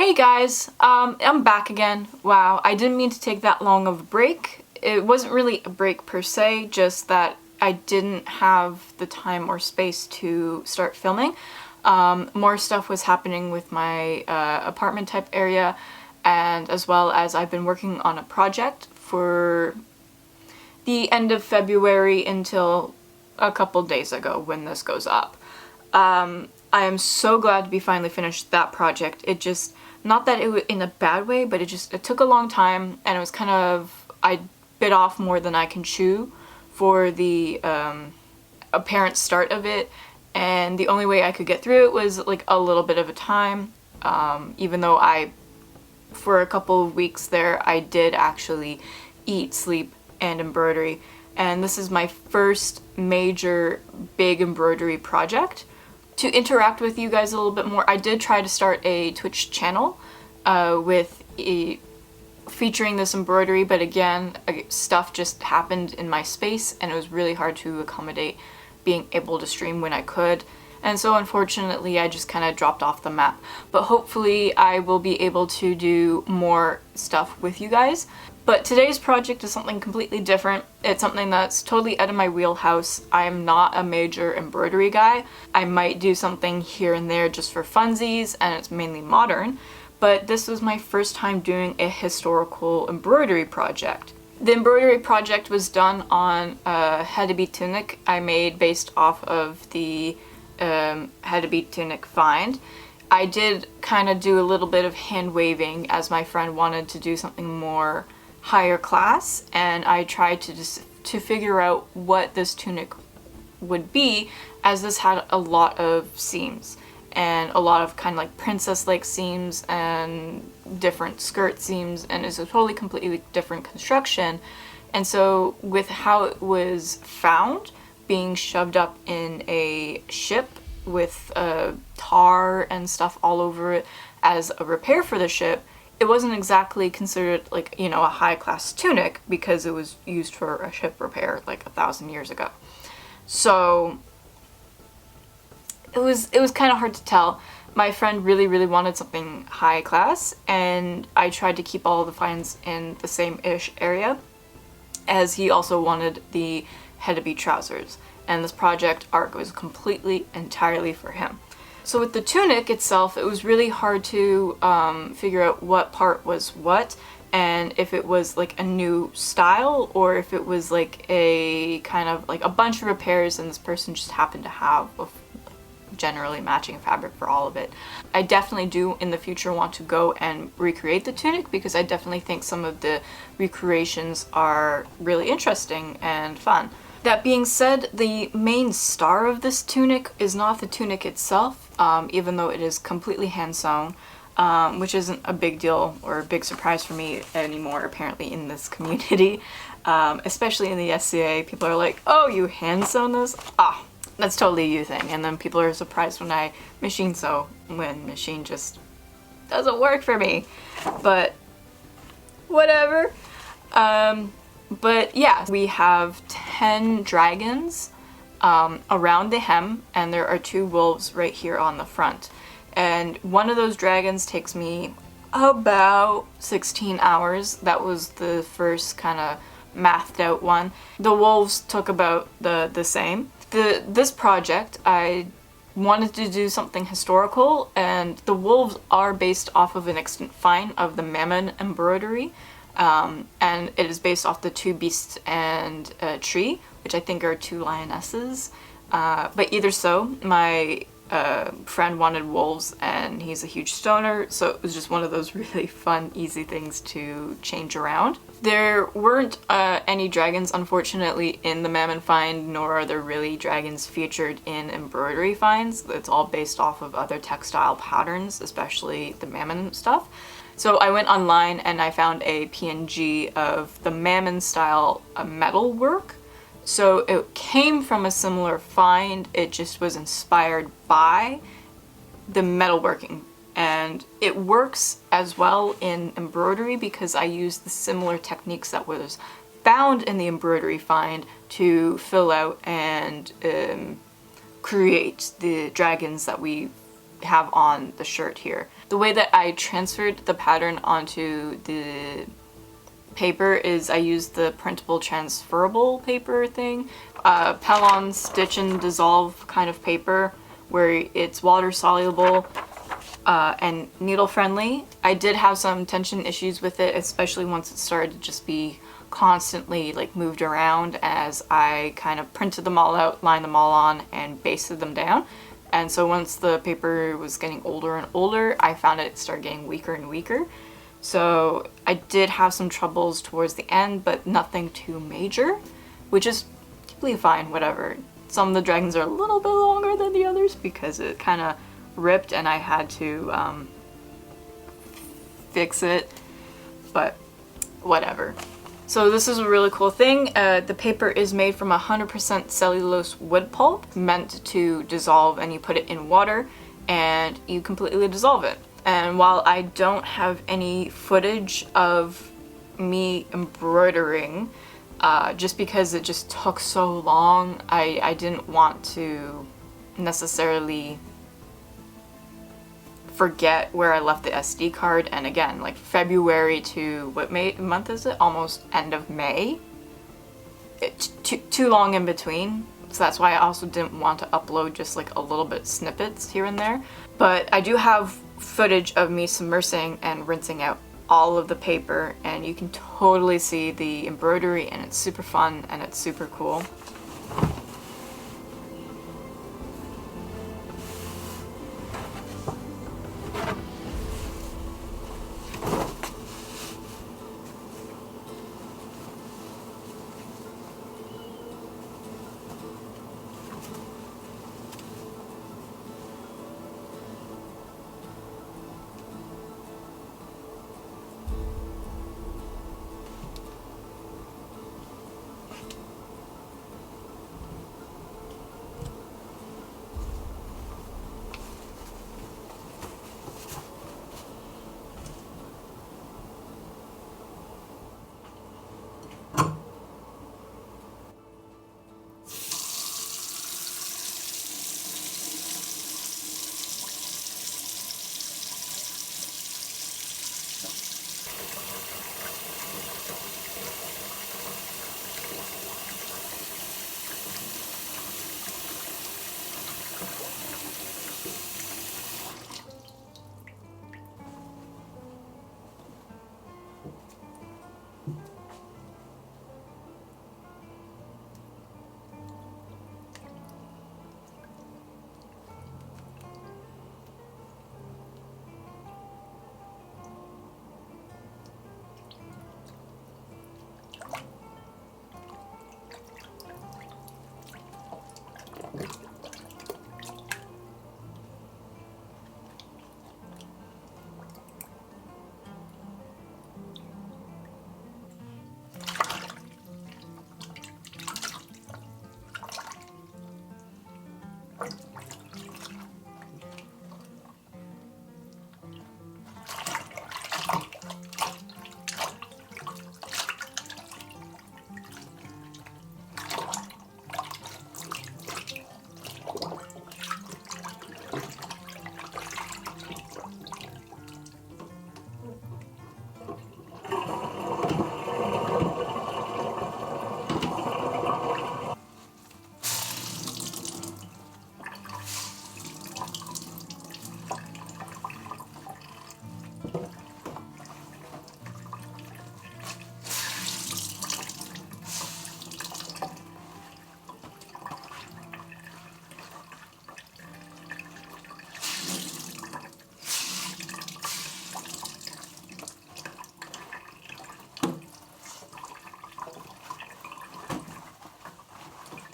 Hey guys, I'm back again. Wow, I didn't mean to take that long of a break. It wasn't really a break per se, just that I didn't have the time or space to start filming. More stuff was happening with my apartment type area, and as well as I've been working on a project for the end of February until a couple days ago when this goes up. I am so glad to be finally finished that project. It just, not that it was in a bad way, but it took a long time, and it was kind of, I bit off more than I can chew for the apparent start of it, and the only way I could get through it was like a little bit of a time, even though for a couple of weeks there, I did actually eat, sleep, and embroidery, and this is my first major big embroidery project. To interact with you guys a little bit more, I did try to start a Twitch channel featuring this embroidery, but again, stuff just happened in my space and it was really hard to accommodate being able to stream when I could. And so unfortunately I just kind of dropped off the map. But hopefully I will be able to do more stuff with you guys. But today's project is something completely different. It's something that's totally out of my wheelhouse. I'm not a major embroidery guy. I might do something here and there just for funsies, and it's mainly modern. But this was my first time doing a historical embroidery project. The embroidery project was done on a Hiatus tunic I made based off of the Hiatus tunic find. I did kind of do a little bit of hand waving as my friend wanted to do something more higher class, and I tried to figure out what this tunic would be, as this had a lot of seams and a lot of kind of like princess-like seams and different skirt seams, and it's a totally completely different construction. And so with how it was found, being shoved up in a ship with tar and stuff all over it as a repair for the ship, it wasn't exactly considered like, you know, a high-class tunic because it was used for a ship repair like 1,000 years ago. So it was kind of hard to tell. My friend really wanted something high class, and I tried to keep all the finds in the same-ish area, as he also wanted the Hiatus trousers, and this project arc was completely, entirely for him. So with the tunic itself, it was really hard to figure out what part was what, and if it was like a new style or if it was like a kind of like a bunch of repairs and this person just happened to have a generally matching fabric for all of it. I definitely do in the future want to go and recreate the tunic, because I definitely think some of the recreations are really interesting and fun. That being said, the main star of this tunic is not the tunic itself, even though it is completely hand-sewn, which isn't a big deal or a big surprise for me anymore, apparently, in this community. Especially in the SCA, people are like, oh, you hand-sewn this? Ah, that's totally a you thing. And then people are surprised when I machine sew, when machine just doesn't work for me. But whatever. But yeah, we have 10 dragons around the hem, and there are 2 wolves right here on the front. And one of those dragons takes me about 16 hours. That was the first kind of mathed out one. The wolves took about the same. This project, I wanted to do something historical, and the wolves are based off of an extant find of the Pellon embroidery. And it is based off the 2 beasts and a tree, which I think are 2 lionesses. But either so, my friend wanted wolves, and he's a huge stoner, so it was just one of those really fun, easy things to change around. There weren't any dragons, unfortunately, in the Pellon find, nor are there really dragons featured in embroidery finds. It's all based off of other textile patterns, especially the Pellon stuff. So I went online and I found a PNG of the Pellon style metal work. So it came from a similar find, it just was inspired by the metalworking. And it works as well in embroidery because I used the similar techniques that was found in the embroidery find to fill out and create the dragons that we have on the shirt here. The way that I transferred the pattern onto the paper is I used the printable transferable paper thing, Pellon Stitch and Dissolve kind of paper, where it's water soluble and needle friendly. I did have some tension issues with it, especially once it started to just be constantly like moved around as I kind of printed them all out, lined them all on, and basted them down. And so once the paper was getting older and older, I found it started getting weaker and weaker. So I did have some troubles towards the end, but nothing too major, which is completely fine, whatever. Some of the dragons are a little bit longer than the others because it kind of ripped and I had to fix it, but whatever. So this is a really cool thing. The paper is made from 100% cellulose wood pulp, meant to dissolve, and you put it in water and you completely dissolve it. And while I don't have any footage of me embroidering, just because it just took so long, I didn't want to necessarily forget where I left the SD card. And again, like February to what month is it? Almost end of May. It's too long in between. So that's why I also didn't want to upload just like a little bit snippets here and there. But I do have footage of me submersing and rinsing out all of the paper, and you can totally see the embroidery, and it's super fun and it's super cool.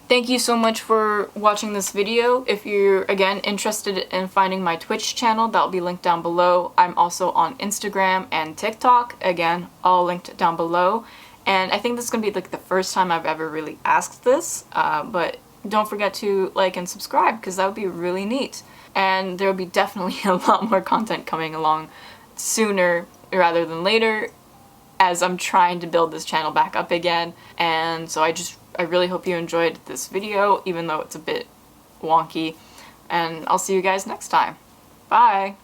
Thank you so much for watching this video. If you're, again, interested in finding my Twitch channel, that'll be linked down below. I'm also on Instagram and TikTok, again, all linked down below. And I think this is going to be like the first time I've ever really asked this, but don't forget to like and subscribe because that would be really neat. And there will be definitely a lot more content coming along sooner rather than later as I'm trying to build this channel back up again. And so I really hope you enjoyed this video, even though it's a bit wonky, and I'll see you guys next time. Bye!